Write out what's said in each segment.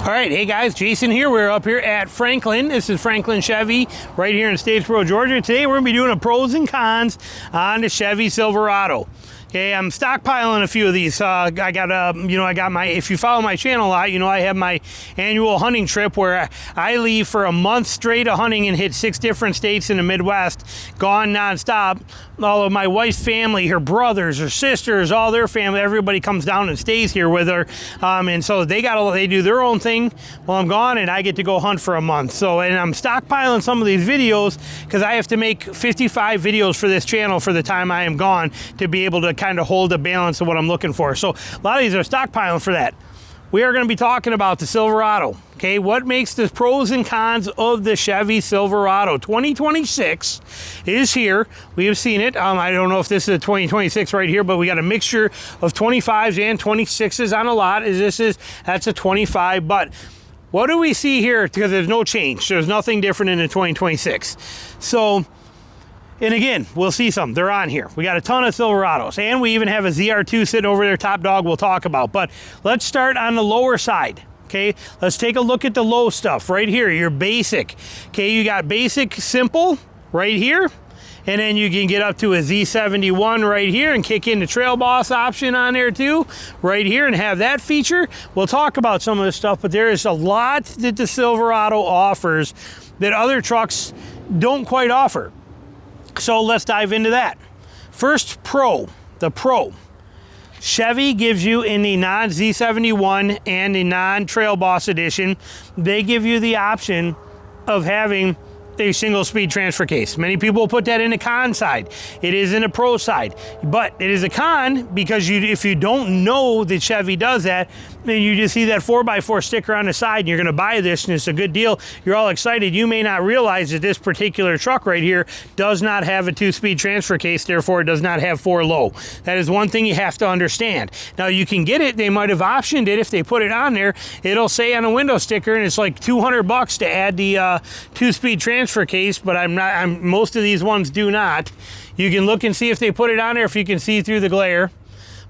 All right, hey guys, Jason here. We're up here at Franklin. This is Franklin Chevy right here in Statesboro, Georgia. Today we're gonna be doing a pros and cons on the Chevy Silverado. Okay, I'm stockpiling a few of these. I got my, if you follow my channel a lot, you know I have my annual hunting trip where I leave for a month straight of hunting and hit 6 different states in the Midwest, gone nonstop. All of my wife's family, her brothers, her sisters, all their family, everybody comes down and stays here with her. And so they do their own thing while I'm gone, and I get to go hunt for a month. So, and I'm stockpiling some of these videos because I have to make 55 videos for this channel for the time I am gone to be able to kind of hold the balance of what I'm looking for. So a lot of these are stockpiling for that. We are going to be talking about the Silverado. Okay, what makes the pros and cons of the Chevy Silverado? 2026 is here. We have seen it. I don't know if this is a 2026 right here, but we got a mixture of 25s and 26s on a lot. That's a 25, but what do we see here? Because there's no change. There's nothing different in the 2026. So, and again, we'll see some. They're on here. We got a ton of Silverados, and we even have a ZR2 sitting over there, top dog, we'll talk about. But let's start on the lower side. Okay, let's take a look at the low stuff right here, your basic. Okay, you got basic simple right here, and then you can get up to a Z71 right here and kick in the Trail Boss option on there too, right here, and have that feature. We'll talk about some of this stuff, but there is a lot that the Silverado offers that other trucks don't quite offer. So let's dive into that. First, the Pro. Chevy gives you in the non-Z71 and the non-Trail Boss edition, they give you the option of having a single speed transfer case. Many people put that in the con side. It is in the pro side, but it is a con because if you don't know that Chevy does that, then you just see that 4x4 sticker on the side and you're gonna buy this and it's a good deal. You're all excited. You may not realize that this particular truck right here does not have a 2-speed transfer case, therefore it does not have 4 low. That is one thing you have to understand. Now you can get it, they might have optioned it. If they put it on there, it'll say on a window sticker, and it's like $200 to add the 2-speed transfer case, but most of these ones do not. You can look and see if they put it on there, if you can see through the glare.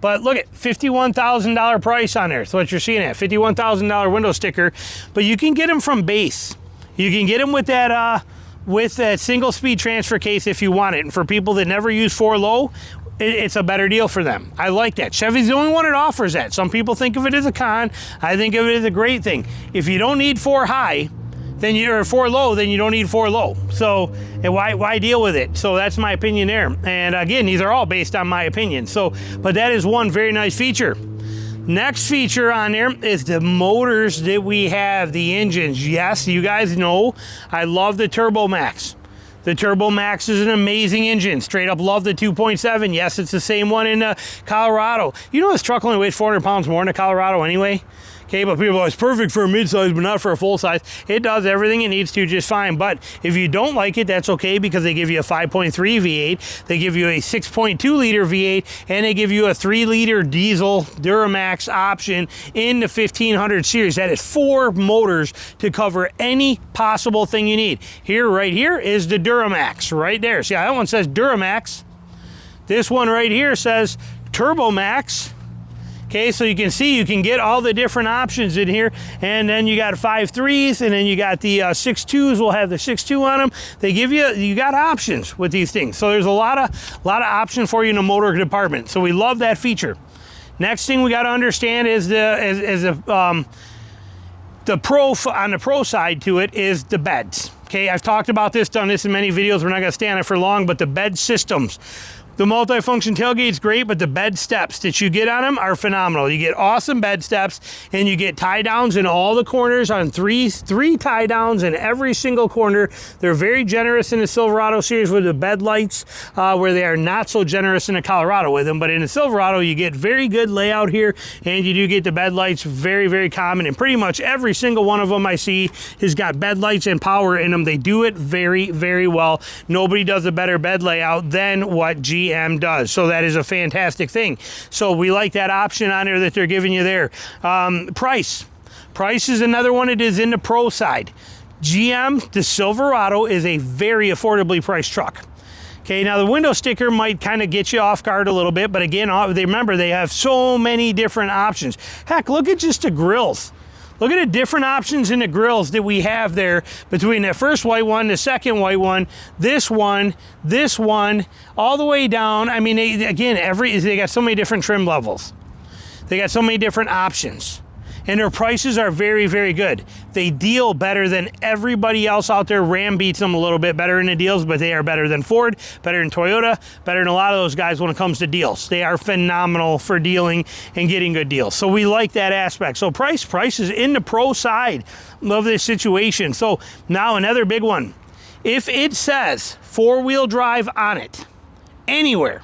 But look at $51,000 price on there. That's what you're seeing at, $51,000 window sticker. But you can get them from base. You can get them with that single speed transfer case if you want it. And for people that never use 4 low, it's a better deal for them. I like that. Chevy's the only one that offers that. Some people think of it as a con. I think of it as a great thing. If you don't need 4 high, then you're 4 low, then you don't need 4 low. So, and why deal with it? So that's my opinion there. And again, these are all based on my opinion. So, but that is one very nice feature. Next feature on there is the motors that we have, the engines. Yes, you guys know, I love the Turbo Max. The Turbo Max is an amazing engine. Straight up love the 2.7. Yes, it's the same one in Colorado. You know this truck only weighs 400 pounds more in the Colorado anyway? Okay, but people are like, it's perfect for a mid-size, but not for a full-size. It does everything it needs to just fine. But if you don't like it, that's okay, because they give you a 5.3 V8, they give you a 6.2-liter V8, and they give you a 3-liter diesel Duramax option in the 1500 series. That is 4 motors to cover any possible thing you need. Here, right here, is the Duramax right there. See, that one says Duramax. This one right here says Turbo Max. Okay, so you can see you can get all the different options in here, and then you got 5.3s, and then you got the 6.2s. We'll have the 6.2 on them. They give you got options with these things. So there's a lot of options for you in the motor department. So we love that feature. Next thing we got to understand is the pro on the pro side to it is the beds. Okay, I've talked about this, done this in many videos. We're not going to stay on it for long, but the bed systems. The multi-function tailgate's great, but the bed steps that you get on them are phenomenal. You get awesome bed steps, and you get tie downs in all the corners on three tie downs in every single corner. They're very generous in the Silverado series with the bed lights, where they are not so generous in the Colorado with them. But in the Silverado, you get very good layout here, and you do get the bed lights, very, very common. And pretty much every single one of them I see has got bed lights and power in them. They do it very, very well. Nobody does a better bed layout than what GM does. So that is a fantastic thing. So we like that option on there that they're giving you there. Price is another one. It is in the pro side. GM, the Silverado, is a very affordably priced truck. Okay, now the window sticker might kind of get you off guard a little bit, but again, remember, they have so many different options. Heck, look at just the grills. Look at the different options in the grills that we have there between that first white one, the second white one, this one, all the way down. I mean, they got so many different trim levels. They got so many different options. And their prices are very, very good. They deal better than everybody else out there. Ram beats them a little bit better in the deals, but they are better than Ford, better than Toyota, better than a lot of those guys when it comes to deals. They are phenomenal for dealing and getting good deals. So we like that aspect. So price is in the pro side of this situation. So now another big one. If it says four-wheel drive on it, anywhere,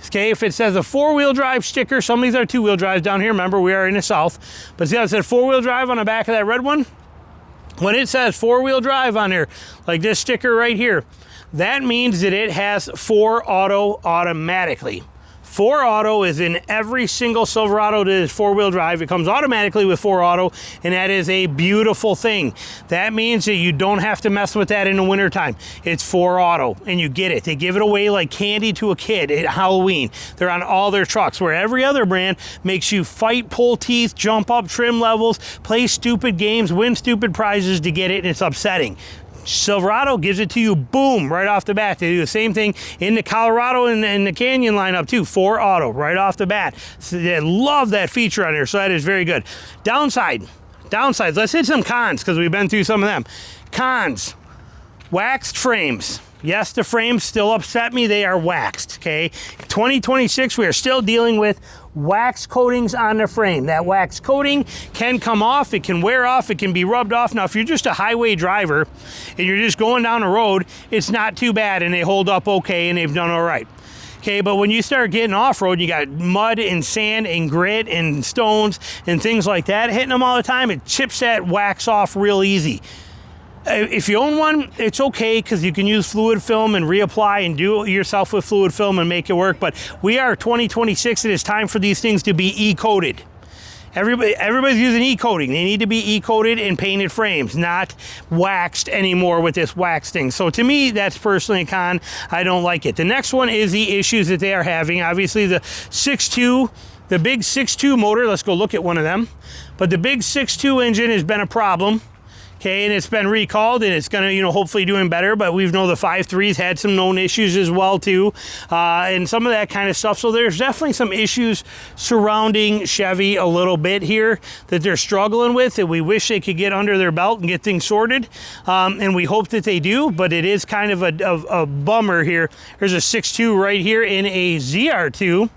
okay, if it says a four-wheel drive sticker, some of these are two-wheel drives down here. Remember, we are in the south. But see how it said four-wheel drive on the back of that red one? When it says four-wheel drive on there, like this sticker right here, that means that it has 4Auto automatically. 4Auto is in every single Silverado that is four-wheel drive. It comes automatically with 4Auto, and that is a beautiful thing. That means that you don't have to mess with that in the wintertime. It's 4Auto, and you get it. They give it away like candy to a kid at Halloween. They're on all their trucks, where every other brand makes you fight, pull teeth, jump up trim levels, play stupid games, win stupid prizes to get it, and it's upsetting. Silverado gives it to you, boom, right off the bat. They do the same thing in the Colorado and the Canyon lineup too. 4Auto right off the bat. So they love that feature on there, so that is very good. Downsides. Let's hit some cons because we've been through some of them. Cons, waxed frames. Yes, the frames still upset me. They are waxed, okay? 2026, we are still dealing with wax coatings on the frame. That wax coating can come off, it can wear off, it can be rubbed off. Now, if you're just a highway driver and you're just going down the road, it's not too bad and they hold up okay and they've done all right. Okay, but when you start getting off-road, you got mud and sand and grit and stones and things like that hitting them all the time, it chips that wax off real easy. If you own one, it's okay because you can use fluid film and reapply and do it yourself with fluid film and make it work. But we are 2026, and it's time for these things to be e-coated. Everybody's using e-coating. They need to be e-coated and painted frames, not waxed anymore with this wax thing. So to me, that's personally a con. I don't like it. The next one is the issues that they are having. Obviously, the 6.2, the big 6.2 motor, let's go look at one of them. But the big 6.2 engine has been a problem. Okay, and it's been recalled, and it's going to, hopefully doing better, but we know the 5.3's had some known issues as well, too, and some of that kind of stuff. So there's definitely some issues surrounding Chevy a little bit here that they're struggling with, that we wish they could get under their belt and get things sorted, and we hope that they do, but it is kind of a bummer here. There's a 6.2 right here in a ZR2.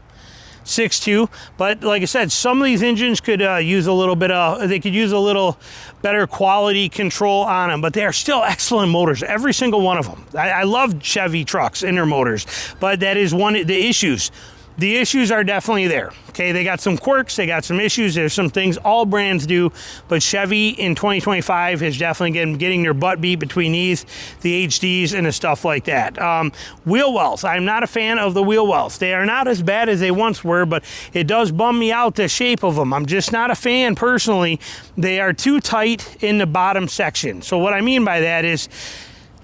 6.2, but like I said, some of these engines could use a little bit of, they could use a little better quality control on them, but they are still excellent motors, every single one of them. I love Chevy trucks and their motors, but that is one of the issues. The issues are definitely there. Okay, they got some quirks, they got some issues, there's some things all brands do, but Chevy in 2025 is definitely getting their butt beat between these, the HDs, and the stuff like that. Wheel wells, I'm not a fan of the wheel wells. They are not as bad as they once were, but it does bum me out, the shape of them. I'm just not a fan personally. They are too tight in the bottom section. So what I mean by that is,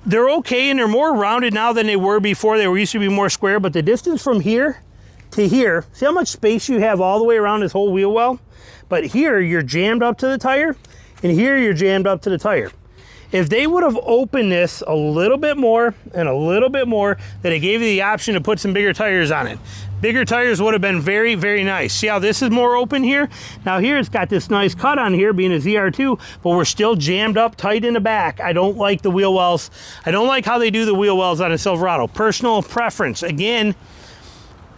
they're okay and they're more rounded now than they were before. They used to be more square, but the distance from here to here, see how much space you have all the way around this whole wheel well? But here you're jammed up to the tire, and here you're jammed up to the tire. If they would have opened this a little bit more and a little bit more, that it gave you the option to put some bigger tires on it. Bigger tires would have been very, very nice. See how this is more open here? Now here it's got this nice cut on here being a ZR2, but we're still jammed up tight in the back. I don't like the wheel wells. I don't like how they do the wheel wells on a Silverado. Personal preference. Again,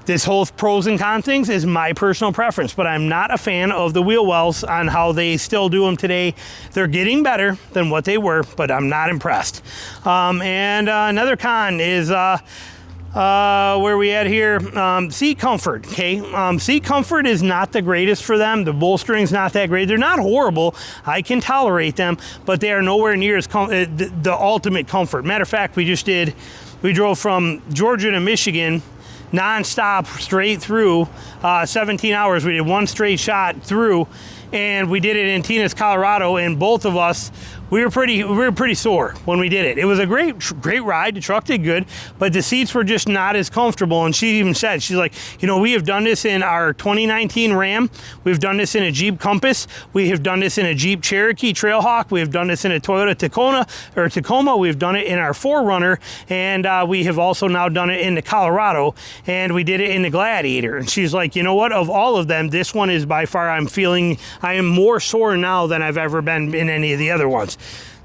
this whole pros and cons things is my personal preference, but I'm not a fan of the wheel wells on how they still do them today. They're getting better than what they were, but I'm not impressed. And another con is where we at here, seat comfort. Okay, seat comfort is not the greatest for them. The bolstering's not that great. They're not horrible. I can tolerate them, but they are nowhere near as the ultimate comfort. Matter of fact, we drove from Georgia to Michigan non-stop straight through 17 hours. We did one straight shot through, and we did it in Tina's, Colorado, and both of us we were pretty sore when we did it. It was a great ride. The truck did good, but the seats were just not as comfortable. And she even said, she's like, you know, we have done this in our 2019 Ram. We've done this in a Jeep Compass. We have done this in a Jeep Cherokee Trailhawk. We have done this in a Toyota Tacoma. We've done it in our 4Runner, and we have also now done it in the Colorado, and we did it in the Gladiator. And she's like, you know what? Of all of them, this one is by far, I am more sore now than I've ever been in any of the other ones.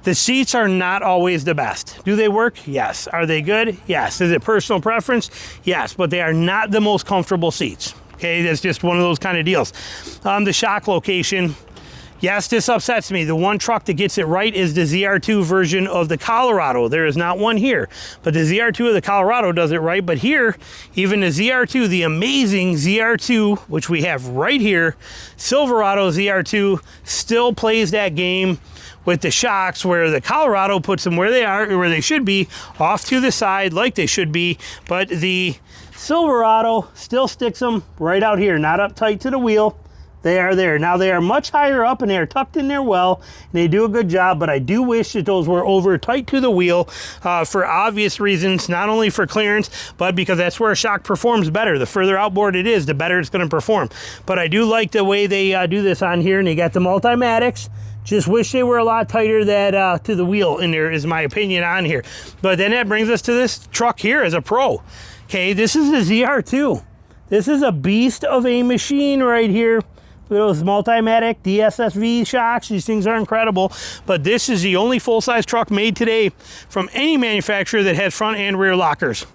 The seats are not always the best. Do they work? Yes. Are they good? Yes. Is it personal preference? Yes, but they are not the most comfortable seats. Okay, that's just one of those kind of deals. The shock location, yes, this upsets me. The one truck that gets it right is the ZR2 version of the Colorado. There is not one here, but the ZR2 of the Colorado does it right. But here, even the ZR2, the amazing ZR2, which we have right here, Silverado ZR2 still plays that game with the shocks, where the Colorado puts them where they are, or where they should be, off to the side like they should be, but the Silverado still sticks them right out here, not up tight to the wheel. They are there. Now they are much higher up and they are tucked in there well, and they do a good job, but I do wish that those were over tight to the wheel for obvious reasons, not only for clearance, but because that's where a shock performs better. The further outboard it is, the better it's going to perform. But I do like the way they do this on here, and they got the Multimatics. Just wish they were a lot tighter that to the wheel in there, is my opinion on here. But then that brings us to this truck here as a pro. Okay, this is the ZR2. This is a beast of a machine right here. With those Multimatic DSSV shocks, these things are incredible. But this is the only full-size truck made today from any manufacturer that has front and rear lockers.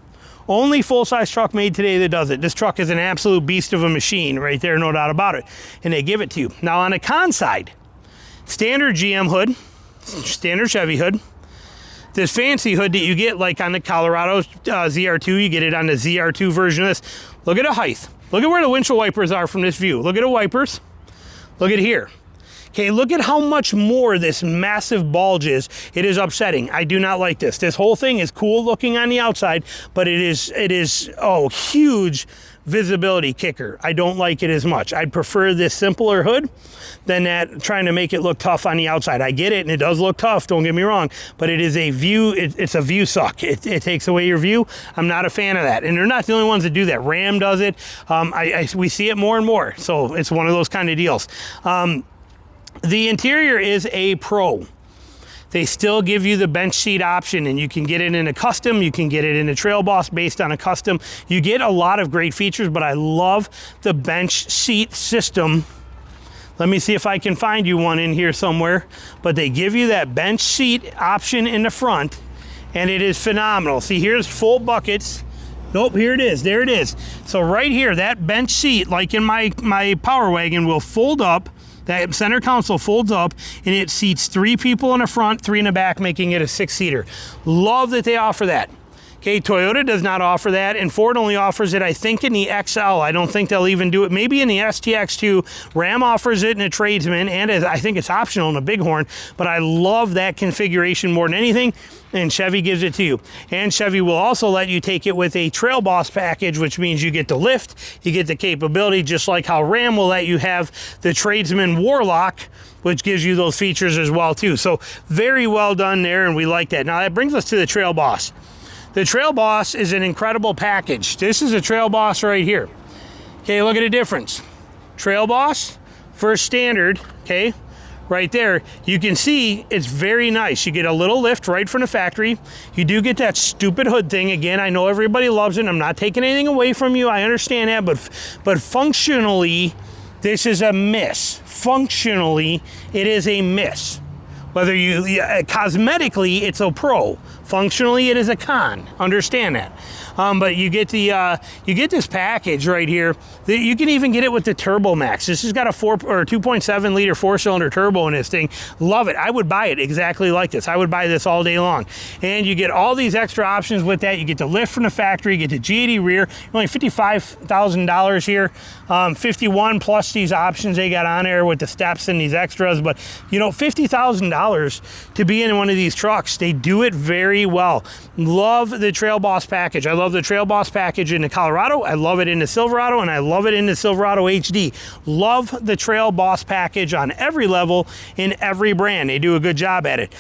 Only full-size truck made today that does it. This truck is an absolute beast of a machine right there, no doubt about it. And they give it to you. Now on the con side, standard GM hood, standard Chevy hood. This fancy hood that you get like on the Colorado ZR2, you get it on the ZR2 version of this. Look at the height. Look at where the windshield wipers are from this view. Look at the wipers. Look at here. Okay, look at how much more this massive bulge is. It is upsetting. I do not like this. This whole thing is cool looking on the outside, but it is oh, huge visibility kicker. I don't like it as much. I'd prefer this simpler hood than that trying to make it look tough on the outside. I get it, and it does look tough, don't get me wrong, but it is a view, it's a view suck. It takes away your view. I'm not a fan of that, and they're not the only ones that do that. Ram does it. We see it more and more, so it's one of those kind of deals. The interior is a pro. They still give you the bench seat option, and you can get it in a custom, you can get it in a Trail Boss based on a custom. You get a lot of great features, but I love the bench seat system. Let me see if I can find you one in here somewhere. But they give you that bench seat option in the front, and it is phenomenal. See, here's full buckets. Nope, here it is, there it is. So right here, that bench seat, like in my Power Wagon, will fold up. That center console folds up, and it seats 3 people in the front, 3 in the back, making it a 6-seater. Love that they offer that. Okay, Toyota does not offer that, and Ford only offers it, I think, in the XL. I don't think they'll even do it. Maybe in the STX2. Ram offers it in a Tradesman, and I think it's optional in a Bighorn, but I love that configuration more than anything, and Chevy gives it to you. And Chevy will also let you take it with a Trail Boss package, which means you get the lift, you get the capability, just like how Ram will let you have the Tradesman Warlock, which gives you those features as well too. So very well done there, and we like that. Now that brings us to the Trail Boss. The Trail Boss is an incredible package. This is a Trail Boss right here. Okay, look at the difference. Trail Boss, first standard, okay, right there. You can see it's very nice. You get a little lift right from the factory. You do get that stupid hood thing. Again, I know everybody loves it. I'm not taking anything away from you. I understand that, but functionally, this is a miss. Functionally, it is a miss. Whether cosmetically, it's a pro. Functionally, it is a con. Understand that. But you get this package right here. You can even get it with the Turbo Max. This has got a 2.7 liter 4-cylinder turbo in this thing. Love it. I would buy it exactly like this. I would buy this all day long. And you get all these extra options with that. You get the lift from the factory. You get the G80 rear. Only $55,000 here. 51 plus these options they got on there with the steps and these extras. But you know, $50,000 to be in one of these trucks. They do it very very well. Love the Trail Boss package. I love the Trail Boss package in the Colorado. I love it in the Silverado, and I love it in the Silverado HD. Love the Trail Boss package on every level in every brand. They do a good job at it.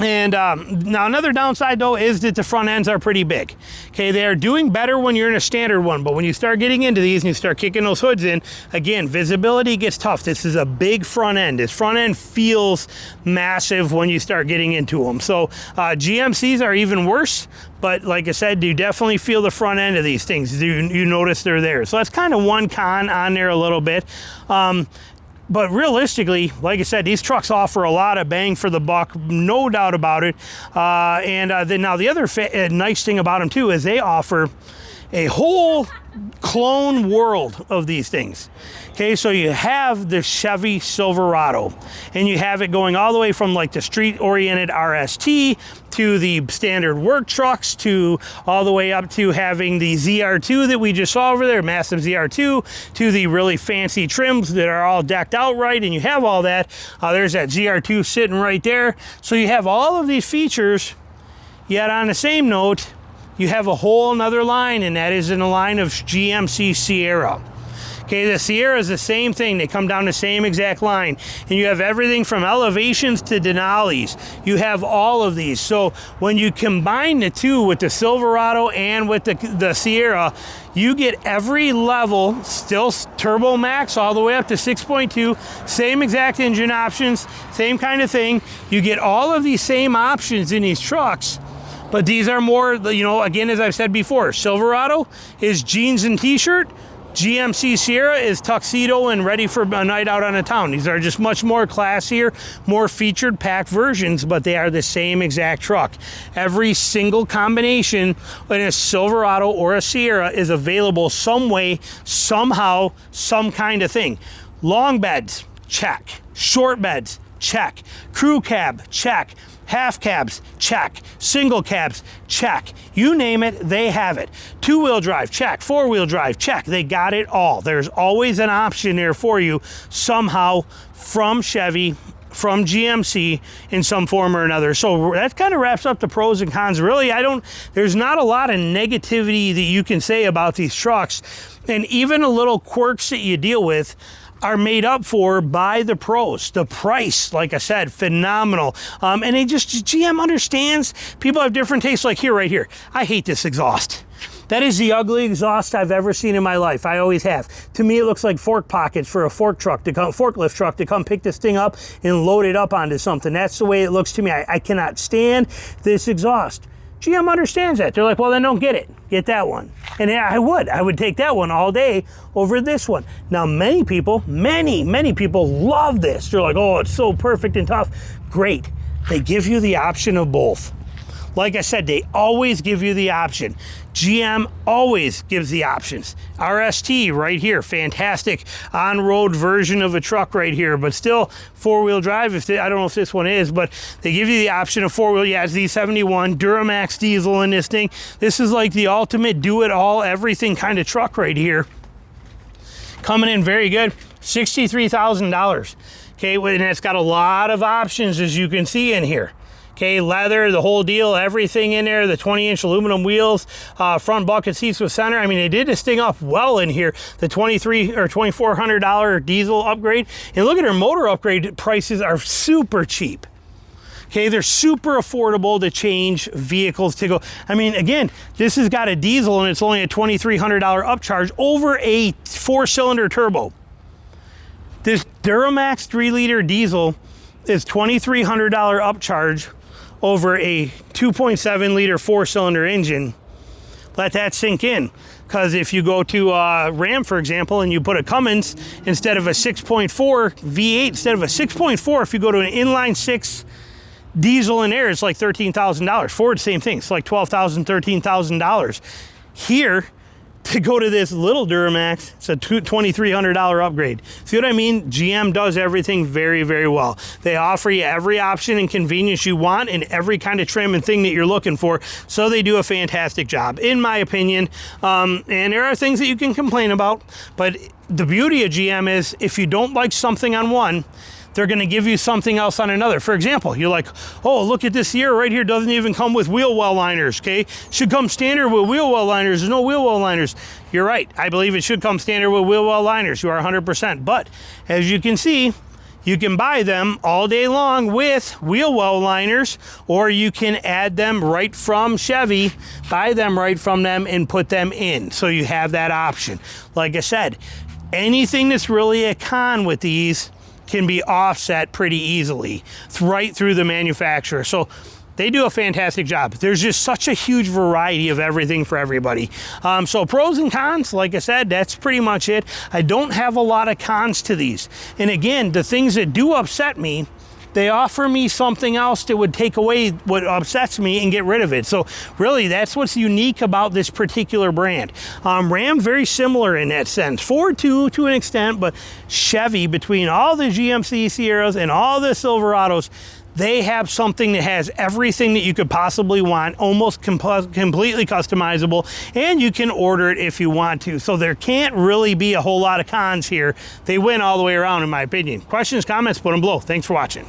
Now another downside though is that the front ends are pretty big. Okay, they are doing better when you're in a standard one, but when you start getting into these and you start kicking those hoods in, again, visibility gets tough. This is a big front end. This front end feels massive when you start getting into them. So GMCs are even worse, but like I said, you definitely feel the front end of these things. You notice they're there. So that's kind of one con on there a little bit. But realistically, like I said, these trucks offer a lot of bang for the buck, no doubt about it. Then now the other nice thing about them too is they offer a whole clone world of these things. Okay, so you have the Chevy Silverado, and you have it going all the way from like the street-oriented RST to the standard work trucks to all the way up to having the ZR2 that we just saw over there, massive ZR2, to the really fancy trims that are all decked out right, and you have all that. There's that ZR2 sitting right there. So you have all of these features, yet on the same note, you have a whole nother line, and that is in the line of GMC Sierra. Okay, the Sierra is the same thing. They come down the same exact line. And you have everything from elevations to Denali's. You have all of these. So when you combine the two with the Silverado and with the Sierra, you get every level, still Turbo Max all the way up to 6.2, same exact engine options, same kind of thing. You get all of these same options in these trucks. But these are more, you know, again, as I've said before, Silverado is jeans and t-shirt. GMC Sierra is tuxedo and ready for a night out on a town. These are just much more classier, more featured packed versions, but they are the same exact truck. Every single combination in a Silverado or a Sierra is available some way, somehow, some kind of thing. Long beds, check. Short beds, check. Crew cab, check. Half cabs, check. Single cabs, check. You name it, they have it. Two-wheel drive, check. Four-wheel drive, check. They got it all. There's always an option there for you somehow from Chevy, from GMC in some form or another. So that kind of wraps up the pros and cons. Really, there's not a lot of negativity that you can say about these trucks. And even the little quirks that you deal with are made up for by the pros. The price, like I said, phenomenal. And GM understands people have different tastes. Like right here, I hate this exhaust. That is the ugly exhaust I've ever seen in my life. I always have. To me, it looks like fork pockets for a forklift truck to come pick this thing up and load it up onto something. That's the way it looks to me. I cannot stand this exhaust. GM understands that. They're like, well, then don't get it. Get that one. And yeah, I would take that one all day over this one. Now, many people love this. They're like, oh, it's so perfect and tough. Great. They give you the option of both. Like I said, they always give you the option. GM always gives the options. RST right here, fantastic on-road version of a truck right here, but still four-wheel drive. I don't know if this one is, but they give you the option of four-wheel. Yeah, it's Z71, Duramax diesel in this thing. This is like the ultimate do-it-all, everything kind of truck right here. Coming in very good, $63,000. Okay, and it's got a lot of options, as you can see in here. Okay, leather, the whole deal, everything in there, the 20-inch aluminum wheels, front bucket seats with center. I mean, they did this thing up well in here. The $2,300 or $2,400 diesel upgrade. And look at their motor upgrade prices are super cheap. Okay, they're super affordable to change vehicles to go. I mean, again, this has got a diesel and it's only a $2,300 upcharge over a 4-cylinder turbo. This Duramax 3-liter diesel is $2,300 upcharge over a 2.7-liter 4-cylinder engine. Let that sink in. Because if you go to Ram, for example, and you put a Cummins instead of a 6.4 V8, instead of a 6.4, if you go to an inline 6 diesel in there, it's like $13,000. Ford, same thing. It's like $12,000, $13,000. Here, to go to this little Duramax, it's a $2,300 upgrade. See what I mean? GM does everything very, very well. They offer you every option and convenience you want and every kind of trim and thing that you're looking for. So they do a fantastic job, in my opinion. And there are things that you can complain about, but the beauty of GM is if you don't like something on one, they're going to give you something else on another. For example, you're like, oh, look at this here right here, doesn't even come with wheel well liners, okay? Should come standard with wheel well liners. There's no wheel well liners. You're right. I believe it should come standard with wheel well liners. You are 100%. But as you can see, you can buy them all day long with wheel well liners, or you can add them right from Chevy, buy them right from them and put them in. So you have that option. Like I said, anything that's really a con with these can be offset pretty easily right through the manufacturer. So they do a fantastic job. There's just such a huge variety of everything for everybody. So pros and cons, like I said, that's pretty much it. I don't have a lot of cons to these. And again, the things that do upset me, they offer me something else that would take away what upsets me and get rid of it. So really, that's what's unique about this particular brand. Ram, very similar in that sense. Ford too, to an extent, but Chevy, between all the GMC Sierras and all the Silverados, they have something that has everything that you could possibly want, almost completely customizable, and you can order it if you want to. So there can't really be a whole lot of cons here. They win all the way around, in my opinion. Questions, comments, put them below. Thanks for watching.